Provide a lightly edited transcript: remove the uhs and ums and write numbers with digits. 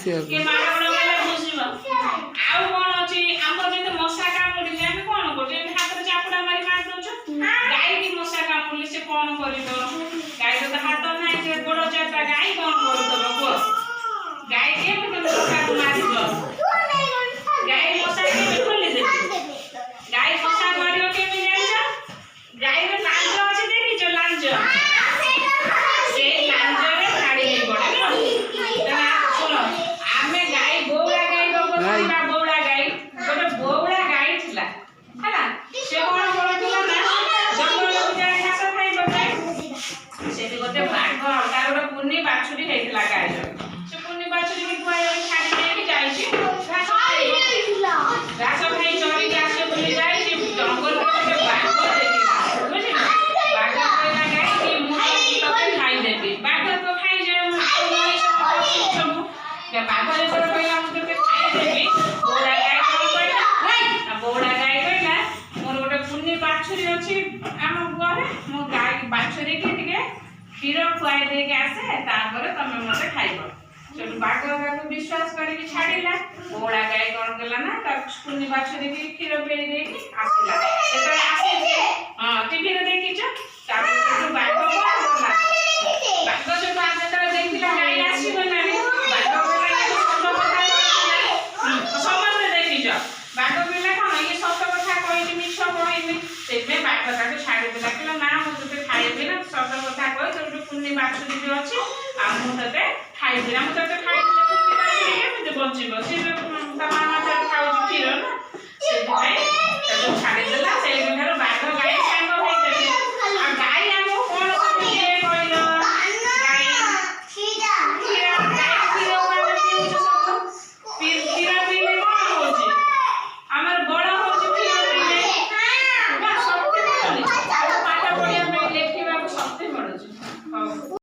के मार बड़ वाला बुझिबो आउ कोन अछि हमर जे मशा कामुडी हम कोन करजे हाथ रे चापुडा मारी मार दउछ गाय की मशा कामुडी से कोन करितो गाय तो हाथ नाही जे गोड़ चाटा गाय कोन करतो को गाय के मशा को मारिबो गाय मशा के खोली दे गाय मशा मारियो के भी जान्छ गाय रे लांज अछि देखि जो लांज से लांज रे गाड़ी नहीं पड़े तना सुनो आमे गाय बोउला गाय बबा बोउला गाय गोटे बोउला गाय थिला हैला से कोन करथिला ना जंगल में जाय घास खाइबो गाय सेठी गोटे बाघ तार गोटे पुन्नी बाछुरी हेतिला गाय से पुन्नी बाछुरी के गुआय छाडी देबी जाईछि घास खाई चोरी के आसे बोली जाईछि जंगल में गोटे बाघ देखिला बुझिला बाघ कहला गाय कि मुझे तो खाई देबी बाघ तो खाई जाय सब के बाघ रे तो कहला मुझे तो खाई देबी बोड़ा गाय कोन कहला आ बोड़ा गाय कहला मोर गोटे पुन्नी बाछुरी अछि हम गुआरे मो गाय बाछुरी के टिके क्षीर खुआई दे के आसे तापर तमे मते खाइबो सेटु बाघ को विश्वास करी के छाडीला बोड़ा गाय कोन कहला ना त पुन्नी बाछुरी के क्षीर पेरी दे के आसिला एते आसे हां टीवी रे देखिछ तापर सेटु बाघ को कहला बाघ से बाघ त देखिला गाय आसीबो ना रे बाघ कहला सत कथा समझते देखिछ बाघ कहला कोन ये सत कथा कहिनी मिछ कहिनी सेमे बाघ का छाडी देला कहला ना मु तते खाइबे ना सत कथा कहि तो पुन्नी बाछुरी जे अछि आ मु तते खाइबे ना मु तते खाइबे पुन्नी बाछुरी के मते बचिबो से त मामा त खाउ क्षीर ना से